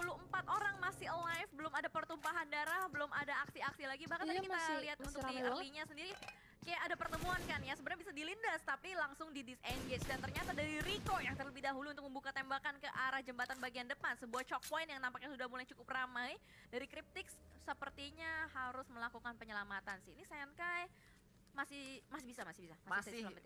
24 orang masih alive, belum ada pertumpahan darah, belum ada aksi-aksi lagi. Bahkan tadi kita lihat untuk di early-nya sendiri kayak ada pertemuan kan ya, sebenarnya bisa dilindas tapi langsung di disengage, dan ternyata dari Rico yang terlebih dahulu untuk membuka tembakan ke arah jembatan bagian depan, sebuah choke point yang nampaknya sudah mulai cukup ramai. Dari Cryptix sepertinya harus melakukan penyelamatan sih. Ini Senkai masih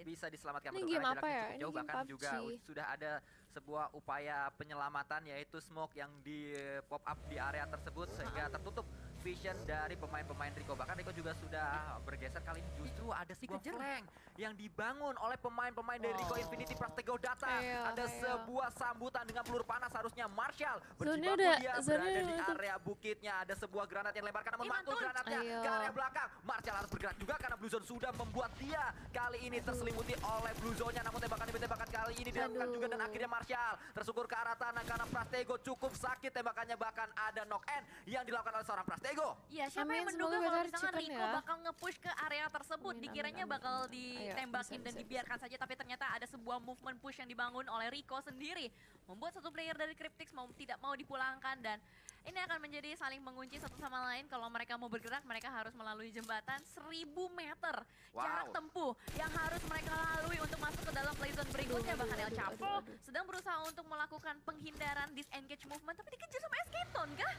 bisa diselamatkan Ini untuk game jarak apa ya? cukup Ini jauh, game bahkan PUBG. juga sudah ada sebuah upaya penyelamatan yaitu smoke yang di pop up di area tersebut sehingga tertutup vision dari pemain-pemain Rico. Bahkan Rico juga sudah bergeser, kali ini justru ada sebuah flank yang dibangun oleh pemain-pemain dari Rico Infinity. Prastego datang, ada sebuah sambutan dengan peluru panas, harusnya Marshall berjibaku, dia berada di area bukitnya, ada sebuah granat yang dilemparkan, namun mantul granatnya ke area belakang. Marshall harus bergerak juga karena Blue Zone sudah membuat dia kali ini terselimuti oleh Blue Zone-nya, namun tembakan demi tembakan kali ini dilakukan juga, dan akhirnya Marshall tersungkur ke arah tanah karena Prastego cukup sakit tembakannya, bahkan ada knock end yang dilakukan oleh seorang Prastego. Iya, siapa yang menduga kalau misalkan Rico bakal nge-push ke area tersebut, dikiranya bakal ditembakin dan dibiarkan saja, tapi ternyata ada sebuah movement push yang dibangun oleh Rico sendiri, membuat satu player dari Cryptix tidak mau dipulangkan, dan ini akan menjadi saling mengunci satu sama lain. Kalau mereka mau bergerak, mereka harus melalui jembatan 1000 meter. Jarak tempuh yang harus mereka lalui untuk masuk ke dalam play zone berikutnya. Bahkan El Chapo sedang berusaha untuk melakukan penghindaran disengage movement, tapi dikejar sama Esketon kah?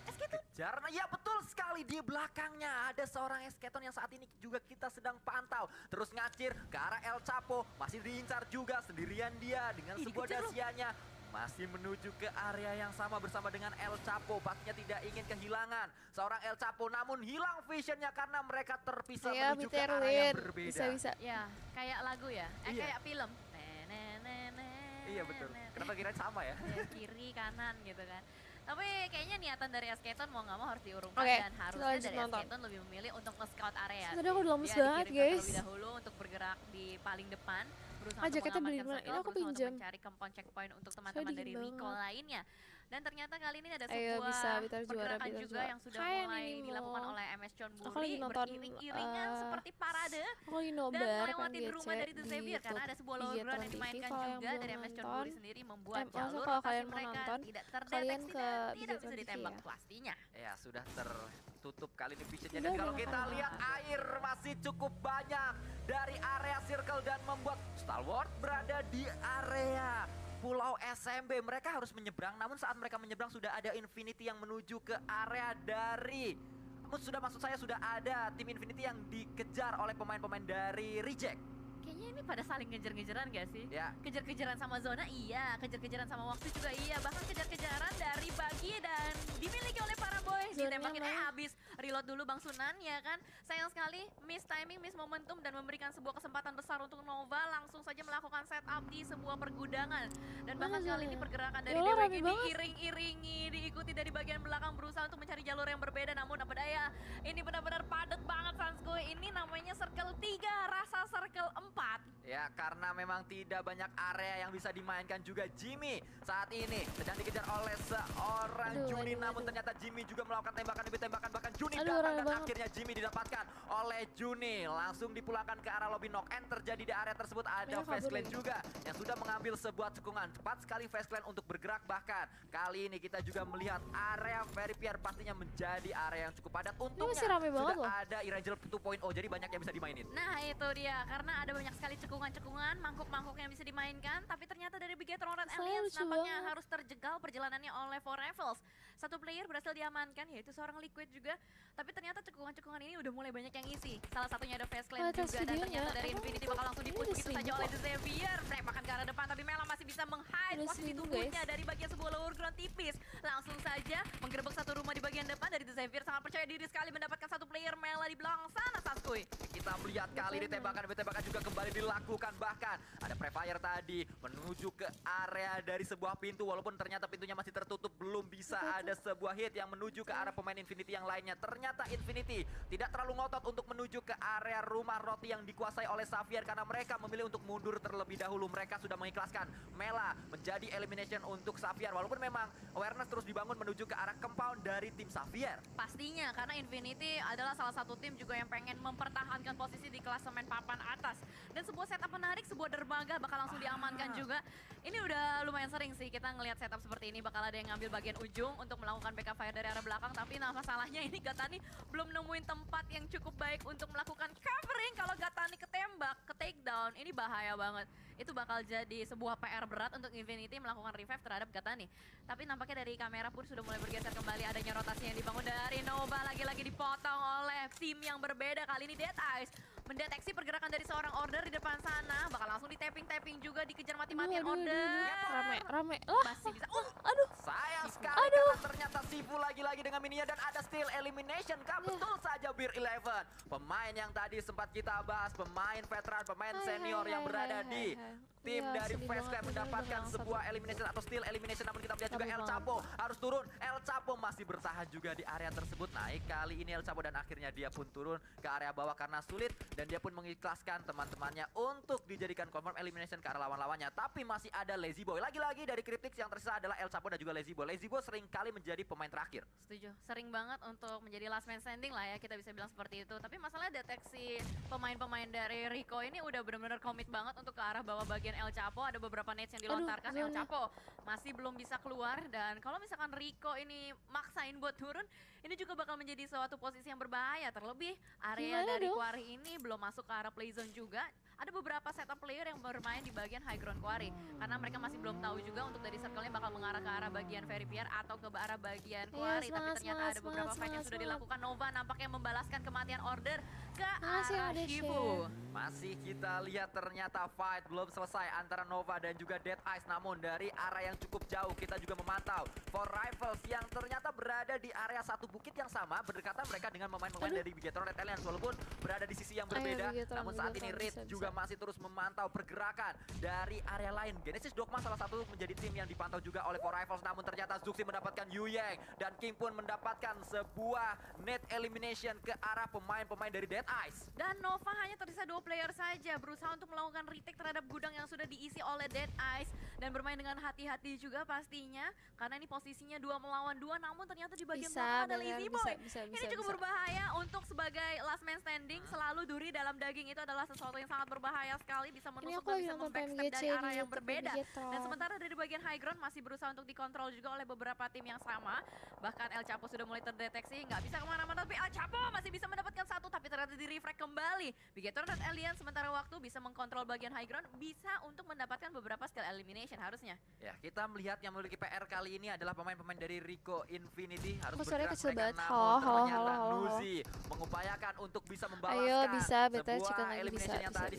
Esketon? Kejar, ya betul sekali, di belakangnya ada seorang Esketon yang saat ini juga kita sedang pantau. Terus ngacir ke arah El Chapo, masih diincar juga sendirian dia dengan sebuah dasianya. Masih menuju ke area yang sama bersama dengan El Chapo, pastinya tidak ingin kehilangan seorang El Chapo, namun hilang visionnya karena mereka terpisah menuju ke arah yang berbeda. Bisa. Ya, kayak lagu ya, kayak film. Iya betul, kenapa kira sama ya? Kiri, kanan gitu kan. Tapi kayaknya niatan dari Esketon mau nggak mau harus diurungkan, dan harusnya dari Esketon lebih memilih untuk nge-scout area. Sebenarnya aku udah lemes Dia banget, dikirimkan guys. terlebih dahulu untuk bergerak di paling depan, berusaha untuk Jaketnya beli mengamankan ini circle, aku berusaha untuk pinjam. mencari compound checkpoint untuk teman-teman dari Rico lainnya. Dan ternyata kali ini ada Ayo, sebuah Bitar pergerakan juara, juga yang sudah mulai dilakukan oleh MS Chonburi, beriring-iringan seperti parade, dan melewati rumah dari The Xavier, karena ada sebuah lower ground yang dimainkan juga dari MS Chonburi sendiri, membuat jalur lokasi mereka tidak terdeteksi dan tidak bisa ditembak pastinya. Ya, sudah tertutup kali ini visionnya, dan kalau kita lihat air masih cukup banyak dari area circle dan membuat Stalwart berada di area Pulau SMB. Mereka harus menyeberang, namun saat mereka menyeberang sudah ada Infinity yang menuju ke area dari... sudah ada tim Infinity yang dikejar oleh pemain-pemain dari Reject. Kayaknya ini pada saling ngejar-ngejaran gak sih? Ya. Kejar-kejaran sama zona iya, kejar-kejaran sama waktu juga iya, bahkan kejar-kejaran dari Bagi dan dimiliki oleh para boys. Ditembakin habis reload dulu Bang Sunan ya kan. Sayang sekali miss timing, miss momentum, dan memberikan sebuah kesempatan besar untuk Nova langsung saja melakukan setup di sebuah pergudangan. Dan bahkan kali ini pergerakan dari DWG diiring-iringi, diikuti dari bagian belakang, berusaha untuk mencari jalur yang berbeda, namun apa daya, ini benar-benar padat banget Sanskoy. Ini namanya circle 3, rasa circle 4. Ya, karena memang tidak banyak area yang bisa dimainkan juga. Jimmy saat ini sedang dikejar oleh seorang Juni, namun ternyata Jimmy juga melakukan tembakan demi tembakan, bahkan Juni datang dan akhirnya Jimmy didapatkan oleh Juni. Langsung dipulangkan ke arah lobby. Knock end terjadi di area tersebut. Ada Face Clan juga yang sudah mengambil sebuah cekungan. Cepat sekali Face Clan untuk bergerak, bahkan kali ini kita juga melihat area Verifier pastinya menjadi area yang cukup padat. Untungnya sudah ada Irangel 2.0, jadi banyak yang bisa dimainin. Nah itu dia, karena ada banyak sekali cekungan-cekungan, mangkuk-mangkuk yang bisa dimainkan, tapi ternyata dari Bigetron Red Alliance nampaknya harus terjegal perjalanannya oleh Four Rivals. Satu player berhasil diamankan, yaitu seorang Liquid juga, tapi ternyata cekungan-cekungan ini udah mulai banyak yang isi. Salah satunya ada Face Clan juga, dan ternyata dari Infinity bakal langsung dipush begitu saja oleh The Xavier. Mereka bahkan ke arah depan, tapi Mela masih bisa meng-hide posisi tubuhnya dari bagian sebuah lower ground tipis. Langsung saja menggerebek satu rumah di bagian depan dari The Xavier, sangat percaya diri sekali mendapatkan satu player Mela di belakang sana, Sanskoy. Kita melihat kali ini tembakan juga kembali dilakukan, bahkan ada Prefire tadi menuju ke area dari sebuah pintu, walaupun ternyata pintunya masih tertutup, belum bisa ada sebuah hit yang menuju ke arah pemain Infinity yang lainnya. Ternyata Infinity tidak terlalu ngotot untuk menuju ke area rumah roti yang dikuasai oleh Xavier, karena mereka memilih untuk mundur terlebih dahulu. Mereka sudah mengikhlaskan Mela menjadi elimination untuk Xavier, walaupun memang awareness terus dibangun menuju ke arah compound dari tim Xavier. Pastinya, karena Infinity adalah salah satu tim juga yang pengen mempertahankan posisi di klasemen papan atas. Dan sebuah setup menarik, sebuah dermaga bakal langsung diamankan juga. Ini udah lumayan sering sih kita ngelihat setup seperti ini, bakal ada yang ngambil bagian ujung untuk melakukan backup fire dari arah belakang. Tapi nah masalahnya ini Gatani belum nemuin tempat yang cukup baik untuk melakukan covering. Kalau Gatani ketembak, ke takedown, ini bahaya banget. Itu bakal jadi sebuah PR berat untuk Infinity melakukan revive terhadap Gatani. Tapi nampaknya dari kamera pun sudah mulai bergeser kembali, adanya rotasi yang dibangun dari Nova, lagi-lagi dipotong oleh tim yang berbeda. Kali ini Dead Eyes mendeteksi pergerakan dari seorang Order di depan sana, bakal langsung di tapping juga, dikejar mati-matian Order. Rame. Masih bisa. Aduh. Sayang sekali karena ternyata Sifu lagi-lagi dengan mininya dan ada steal elimination. Betul saja Bir 11. Pemain yang tadi sempat kita bahas, pemain veteran, pemain senior yang berada di tim dari Fast Clan mendapatkan sebuah elimination atau steal elimination. Namun kita melihat juga El Chapo harus turun. El Chapo masih bertahan juga di area tersebut. Naik kali ini El Chapo dan akhirnya dia pun turun ke area bawah karena sulit. Dan dia pun mengikhlaskan teman-temannya untuk dijadikan confirm elimination ke arah lawan-lawannya. Tapi masih ada Lazy Boy. Lagi-lagi dari Cryptix yang tersisa adalah El Chapo dan juga Lazy Boy. Lazy Boy sering kali menjadi pemain terakhir. Setuju, sering banget untuk menjadi last man standing lah ya, kita bisa bilang seperti itu. Tapi masalahnya deteksi pemain-pemain dari Rico ini udah benar-benar komit banget untuk ke arah bawah bagian El Chapo. Ada beberapa nades yang dilontarkan, El Chapo masih belum bisa keluar. Dan kalau misalkan Rico ini maksain buat turun, ini juga bakal menjadi suatu posisi yang berbahaya. Terlebih area dari Quarry ini belum masuk ke arah play zone juga. Ada beberapa setup player yang bermain di bagian high ground Quarry. Karena mereka masih belum tahu juga untuk dari circle-nya bakal mengarah ke arah bagian Very Pier atau ke arah bagian Quarry. Tapi ternyata ada beberapa fight yang sudah dilakukan. Nova nampaknya membalaskan kematian Order ke arah Shifu. Masih kita lihat ternyata fight belum selesai antara Nova dan juga Dead Eyes. Namun dari arah yang cukup jauh kita juga memantau For Rivals yang ternyata berada di area satu bukit yang sama. Berdekatan mereka dengan pemain-pemain dari Bigetron Red Alliance. Walaupun berada di sisi yang berbeda. Namun saat ini Reed juga masih terus memantau pergerakan dari area lain. Genesis Dogma salah satu menjadi tim yang dipantau juga oleh For Rivals. Namun ternyata Zuxi mendapatkan Yu Yang. Dan King pun mendapatkan sebuah net elimination ke arah pemain-pemain dari Dead Eyes. Dan Nova hanya tersisa 2 player saja, berusaha untuk melakukan retake terhadap gudang yang sudah diisi oleh Dead Eyes. Dan bermain dengan hati-hati juga pastinya, karena ini posisinya 2 melawan 2. Namun ternyata di bagian belakang ada Lazy Boy. Ini cukup berbahaya untuk sebagai last man standing. Selalu duri dalam daging itu adalah sesuatu yang sangat berbahaya sekali, bisa menusuk dan bisa membackstep dari arah yang berbeda. Dan sementara dari bagian high ground masih berusaha untuk dikontrol juga oleh beberapa tim yang sama. Bahkan El Chapo sudah mulai terdeteksi, nggak bisa kemana-mana, tapi El Chapo masih bisa mendapatkan satu, tapi ternyata di refrag kembali. Bigetron Red Alliance sementara waktu bisa mengkontrol bagian high ground, bisa untuk mendapatkan beberapa skill elimination harusnya. Ya, kita melihat yang memiliki PR kali ini adalah pemain-pemain dari Rico Infinity. Harus bergerak kecil banget. namun ternyata Nuzi mengupayakan untuk bisa membalaskan sebuah elimination yang tadi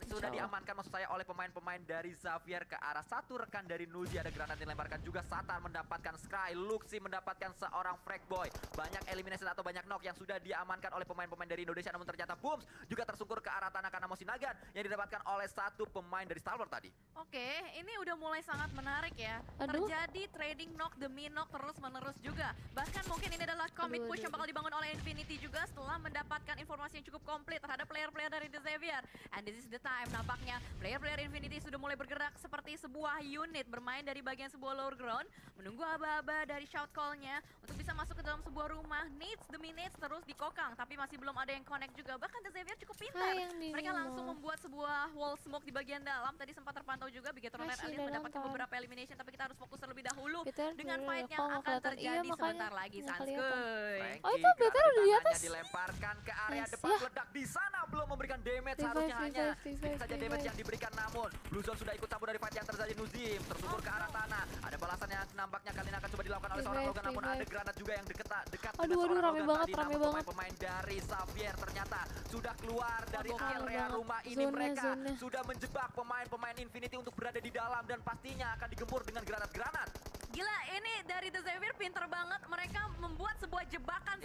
sudah diamankan maksud saya oleh pemain-pemain dari Xavier ke arah satu rekan dari Nuzi. Ada granat dilemparkan juga, Satan mendapatkan Sky, Luxi mendapatkan seorang Frag Boy. Banyak elimination atau banyak knock yang sudah diamankan oleh pemain-pemain dari Indonesia. Namun ternyata Booms juga tersungkur ke arah tanah karena Mosinagan yang didapatkan oleh satu pemain dari Star Wars tadi. Oke, ini udah mulai sangat menarik ya. Terjadi trading knock demi knock terus-menerus juga. Bahkan mungkin ini adalah commit push yang bakal dibangun oleh Infinity juga setelah mendapatkan informasi yang cukup komplit terhadap player-player dari The Xavier. And this is the time nampaknya player-player Infinity sudah mulai bergerak seperti sebuah unit bermain dari bagian sebuah lower ground, menunggu aba-aba dari shout call-nya untuk bisa masuk ke dalam sebuah rumah. Nades demi nades terus dikokang, tapi masih belum ada yang connect juga. Bahkan The Xavier cukup pintar. Mereka langsung membuat sebuah wall smoke di bagian dalam. Tadi sempat terpantau juga Bigetron Red Alliance mendapatkan beberapa elimination, tapi kita harus fokus terlebih dahulu dengan fight yang akan terjadi sebentar lagi, Sanskuy. Oh itu Better udah di atas. Dilemparkan ke area depan, meledak di sana, belum memberikan damage. Harusnya hanya sedikit saja damage yang diberikan. Namun Blue Zone sudah ikut campur dari fight yang terjadi. Nuzim tersungkur ke arah tanah. Ada balasan yang nampaknya kali ini akan coba dilakukan oleh seorang Logan. Namun ada granat juga yang dekat dengan seorang Logan tadi. Namun pemain dari Xavier ternyata sudah keluar dari area rumah ini. Mereka sudah menjebak pemain-pemain Infinity untuk berada di dalam dan pastinya akan digempur dengan granat-granat. Gila, ini dari The Xavier pinter banget. Mereka membuat sebuah jebakan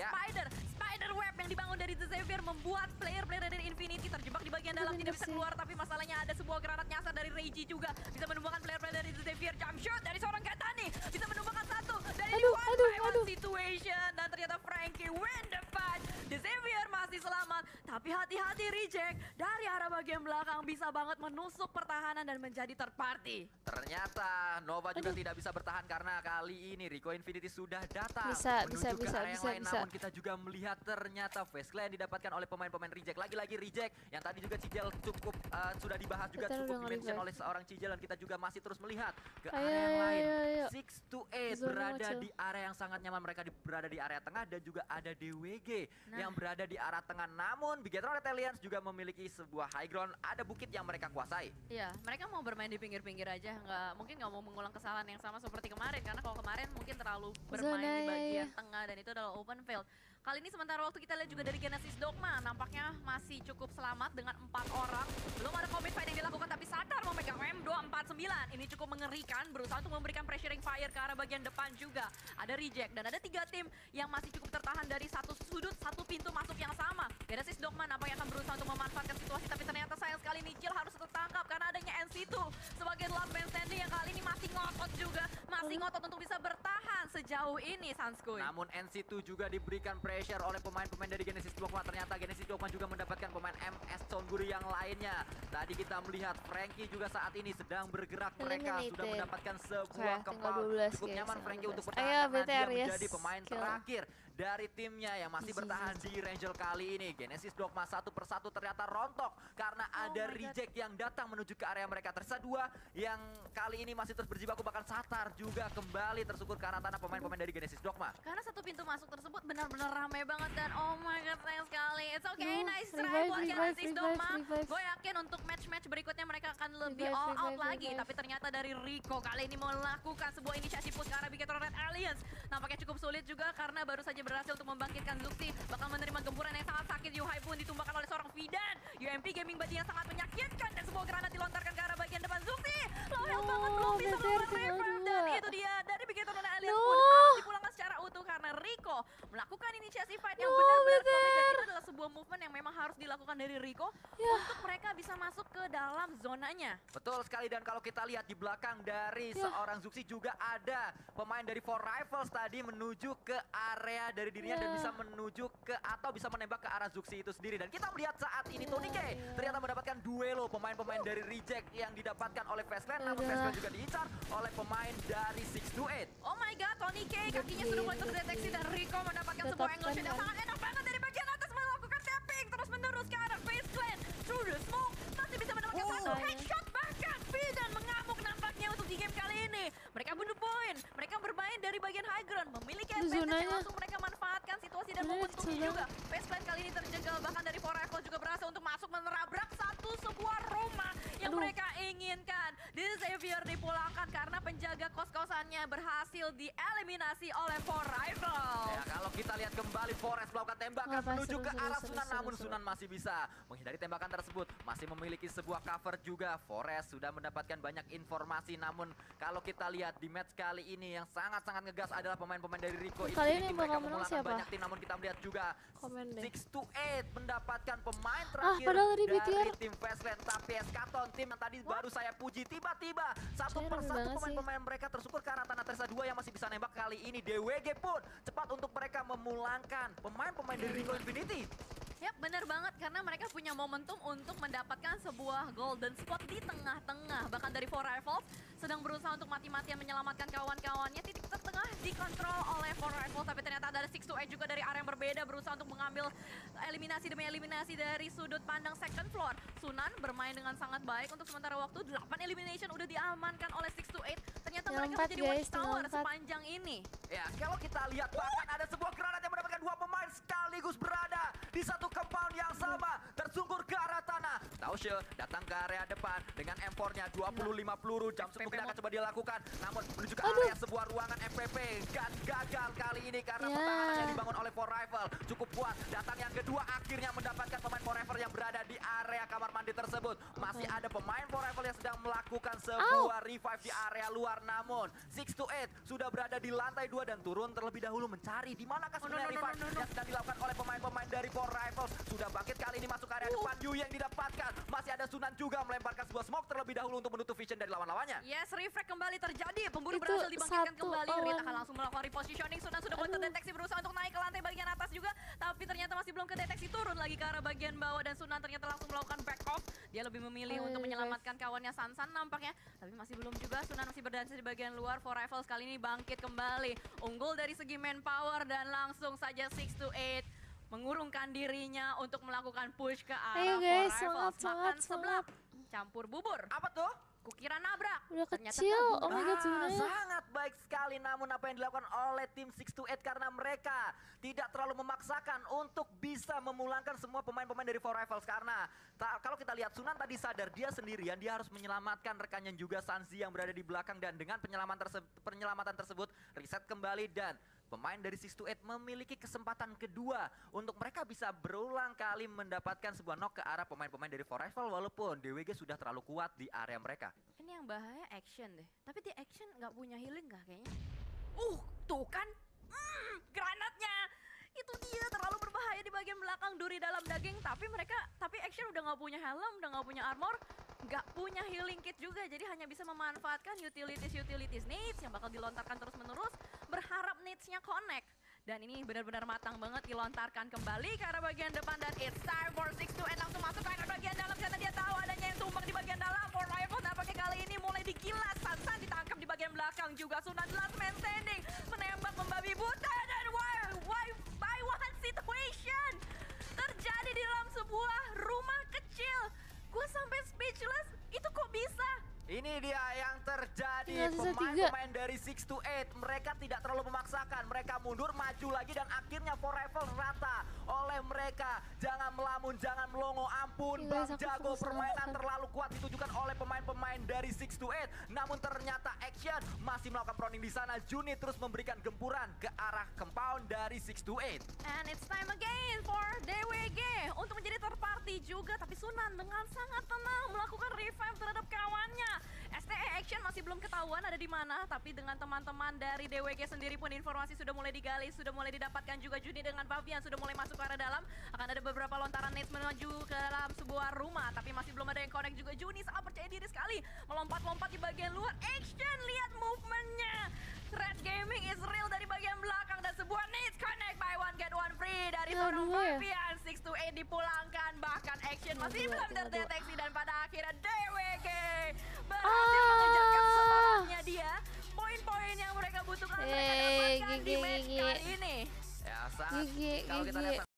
spider web yang dibangun dari The Xavier, membuat player-player dari Infinity terjebak di bagian dalam, tidak bisa keluar. Tapi masalahnya ada sebuah granat nyasar dari Reiji juga, bisa menumbangkan player-player dari The Xavier. Jump shot dari seorang Gatani, bisa menumbangkan satu dari one situation. Dan ternyata Frankie win the fight. The Xavier masih selamat, tapi Tapi hati-hati Reject, dari arah bagian belakang bisa banget menusuk pertahanan dan menjadi third party. Ternyata Nova juga tidak bisa bertahan karena kali ini Rico Infinity sudah datang menuju ke area yang lain. Namun kita juga melihat ternyata Face Clan didapatkan oleh pemain-pemain Reject. Lagi-lagi Reject yang tadi juga Cijel cukup sudah dibahas juga cukup dimention oleh seorang Cijel, dan kita juga masih terus melihat ke area yang lain. 6 to 8 berada di area yang sangat nyaman. Mereka berada di area tengah dan juga ada DWG yang berada di arah tengah. Namun Bigetron Red Alliance juga memiliki sebuah high ground, ada bukit yang mereka kuasai. Iya, mereka mau bermain di pinggir-pinggir aja, mungkin nggak mau mengulang kesalahan yang sama seperti kemarin, karena kalau kemarin mungkin terlalu bermain di bagian tengah dan itu adalah open field. Kali ini sementara waktu kita lihat juga dari Genesis Dogma, nampaknya masih cukup selamat dengan 4 orang. Belum ada commit fight yang dilakukan, tapi sadar memegang M249. Ini cukup mengerikan, berusaha untuk memberikan pressuring fire ke arah bagian depan juga. Ada Reject dan ada 3 tim yang masih cukup tertahan dari satu sudut, satu pintu masuk yang sama. Genesis Dogma nampaknya akan berusaha untuk memanfaatkan situasi, tapi ternyata sayang sekali Nichil harus tertangkap karena adanya NC2 sebagai last man standing yang kali ini masih ngotot juga. Masih ngotot untuk bisa bertahan sejauh ini, Sanskuy. Namun NC2 juga diberikan pressure oleh pemain-pemain dari Genesis Dogma. Ternyata Genesis Dogma juga mendapatkan pemain MS Chongguri yang lainnya. Tadi kita melihat Frankie juga saat ini sedang bergerak. Mereka sudah mendapatkan sebuah kempal. Cukup nyaman Frankie untuk bertahan karena dia menjadi pemain terakhir dari timnya yang masih bertahan di Ranger kali ini. Genesis Dogma satu persatu ternyata rontok karena ada Reject yang datang menuju ke area mereka. Tersisa 2 yang kali ini masih terus berjibaku, bahkan Satar juga kembali tersukur ke arah tanah pemain-pemain dari Genesis Dogma. Karena satu pintu masuk tersebut benar-benar ramai banget dan oh my god sayang sekali. It's okay, nice try buat Genesis Dogma. Gue yakin untuk match-match berikutnya mereka akan lebih all out lagi. Tapi ternyata dari Rico kali ini melakukan sebuah inisiasi push ke arah Bigetron Red Alliance. Nampaknya cukup sulit juga karena baru saja berhasil untuk membangkitkan Zuxi. Bakal menerima gempuran yang sangat sakit. Yuhai pun ditumbangkan oleh seorang Fidan. UMP Gaming body yang sangat menyakitkan dan sebuah granat dilontarkan ke arah bagian depan Zuxi. Low health banget, belum bisa melakukan dan itu dia dari Bigetron Red Alliance pun harus dipulangkan secara utuh karena Rico melakukan inisiasi fight yang benar-benar komit, dan itu adalah sebuah movement yang memang harus dilakukan dari Rico untuk mereka bisa masuk ke dalam zonanya. Betul sekali, dan kalau kita lihat di belakang dari seorang Zuxi juga ada pemain dari Four Rifles tadi menuju ke area dari dirinya dan bisa menuju ke atau bisa menembak ke arah Zuxi itu sendiri. Dan kita melihat saat ini Tony K ternyata mendapatkan duelo pemain-pemain dari Reject yang didapatkan oleh Face Clan, namun Face Clan juga diincar oleh pemain dari 6 to 8. Oh my god, Tony K kakinya sudah mulai terdeteksi dan Rico mendapatkan sebuah angle shot yang sangat enak banget dari bagian atas, melakukan tapping terus menerus ke arah Face Clan. Through the smoke masih bisa mendapatkan satu headshot, bahkan Fidan mengamuk nampaknya untuk di game kali ini. Mereka bunuh poin, mereka bermain dari bagian high ground, memiliki advantage yang langsung mereka manfaatkan situasi dan momentumnya juga. Face Clan kali ini terjegal, bahkan dari Four Rifles juga berhasil untuk masuk menerabrak sebuah rumah yang mereka inginkan. This Xavier dipulangkan karena penjaga kos-kosannya berhasil dieliminasi oleh Four Rifles. Ya, kalau kita lihat kembali Forest melakukan tembakan menuju ke arah Sunan, namun Sunan masih bisa menghindari tembakan tersebut. Masih memiliki sebuah cover juga. Forest sudah mendapatkan banyak informasi, namun kalau kita lihat di match kali ini yang sangat-sangat ngegas adalah pemain-pemain dari Rico. Kali ini mereka menang memulangkan siapa? banyak tim, namun kita melihat juga 6 to 8 mendapatkan pemain terakhir dari tim Fastland. Tapi Eskaton, tim yang tadi baru saya puji, tiba-tiba satu persatu pemain-pemain mereka tersukur ke arah tanah. Tersisa 2 yang masih bisa nembak. Kali ini DWG pun cepat untuk mereka memulangkan pemain-pemain dari Rico Infinity. Yap, bener banget karena mereka punya momentum untuk mendapatkan sebuah golden spot di tengah-tengah. Bahkan dari Four Rifles sedang berusaha untuk mati-matian menyelamatkan kawan-kawannya. Titik tertengah dikontrol oleh Four Rifles, tapi ternyata ada 6 to 8 juga dari area yang berbeda berusaha untuk mengambil eliminasi demi eliminasi dari sudut pandang second floor. Sunan bermain dengan sangat baik untuk sementara waktu. 8 elimination udah diamankan oleh 6 to 8. Ternyata mereka menjadi watchtower sepanjang ini. Ya, kalau kita lihat bahkan ada sebuah granat yang mendapatkan 2 pemain sekaligus berada di satu compound yang sama, tersungkur ke arah tanah. Taushe datang ke area depan dengan M4-nya 25 peluru. Jam mungkin akan coba dilakukan, namun menuju ke area sebuah ruangan FPP. Gagal kali ini karena pertahanan yang dibangun oleh Four Rifle cukup kuat. Datang yang kedua akhirnya mendapatkan pemain Four Rifle yang berada di area kamar mandi tersebut. Masih ada pemain Four Rifle yang sedang melakukan sebuah revive di area luar, namun 6 to 8 sudah berada di lantai 2 dan turun terlebih dahulu mencari di manakah sebenarnya revive yang sedang dilakukan oleh pemain-pemain dari Four Rifles. Sudah bangkit kali ini masuk area depan. Yu yang didapatkan. Masih ada Sunan juga melemparkan sebuah smoke terlebih dahulu untuk menutup vision dari lawan-lawannya. Yes, refrag kembali terjadi. Pemburu berhasil dibangkitkan kembali. Rit akan langsung melakukan repositioning. Sunan sudah coba terdeteksi berusaha untuk naik ke lantai bagian atas juga, tapi ternyata masih belum kedeteksi, turun lagi ke arah bagian bawah dan Sunan ternyata langsung melakukan back off. Dia lebih memilih untuk menyelamatkan kawannya Sansan nampaknya, tapi masih belum juga. Sunan masih berdansa di bagian luar. For Rivals kali ini bangkit kembali, unggul dari segi manpower dan langsung saja 6 to 8 mengurungkan dirinya untuk melakukan push ke arah guys, For Rivals. Makan sebelah, semangat. campur bubur. Apa tuh? Kukira nabrak. Udah Ternyata kecil, kabur. oh my god sebenarnya. Sangat baik sekali, namun apa yang dilakukan oleh tim 628 karena mereka tidak terlalu memaksakan untuk bisa memulangkan semua pemain-pemain dari For Rivals. Karena kalau kita lihat Sunan tadi sadar dia sendirian, dia harus menyelamatkan rekannya juga Sanzi yang berada di belakang, dan dengan penyelamatan tersebut reset kembali dan pemain dari 628 memiliki kesempatan kedua untuk mereka bisa berulang kali mendapatkan sebuah knock ke arah pemain-pemain dari For Rivals, walaupun DWG sudah terlalu kuat di area mereka. Ini yang bahaya action deh. Tapi di action nggak punya healing nggak kayaknya? Tuh kan? Granatnya! Itu dia terlalu berbahaya di bagian belakang, duri dalam daging. Tapi action udah nggak punya helm, udah nggak punya armor, nggak punya healing kit juga. Jadi hanya bisa memanfaatkan utilities needs yang bakal dilontarkan terus-menerus. Berharap needs-nya connect. Dan ini benar-benar matang banget dilontarkan kembali ke arah bagian depan. Dan it's time for 628 langsung masuk ke arah bagian dalam karena dia tahu adanya yang tumbang di bagian dalam. For Rivals nampaknya kali ini mulai digilas. Sansan ditangkap di bagian belakang juga. Sunan last man standing menembak membabi buta. Dan why by one situation terjadi di dalam sebuah rumah kecil. Gue sampai speechless. Itu kok bisa? Ini dia yang terjadi, Tinggal sisa pemain-pemain dari 628 mereka tidak terlalu memaksakan, mereka mundur maju lagi dan akhirnya For Rivals rata oleh mereka. Jangan melamun, jangan melongo, ampun Bang Jago, permainan terlalu kuat ditujukan oleh pemain-pemain dari 628. Namun ternyata Action masih melakukan proning di sana. Juni terus memberikan gempuran ke arah compound dari 628. And it's time again for DWG untuk menjadi third party juga, tapi Sunan dengan sangat tenang melakukan revive terhadap kawannya. STE Action masih belum ketahuan ada di mana, tapi dengan teman-teman dari DWG sendiri pun informasi sudah mulai digali, sudah mulai didapatkan juga. Juni dengan Fabian sudah mulai masuk ke arah dalam. Akan ada beberapa lontaran nades menuju ke dalam sebuah rumah, tapi masih belum ada yang connect juga. Juni sangat percaya diri sekali, melompat-lompat di bagian luar. Action, lihat movementnya. Red Gaming is real dari bagian belakang dan sebuah nades connect by one get one free dari seorang Fabian. 628 dipulangkan, bahkan Action masih belum terdeteksi dan pada akhirnya DWG berhasil mengejarkan semangatnya dia. Poin-poin yang mereka butuhkan mereka dapatkan di match kali ini. Ya sangat, kalau kita lihat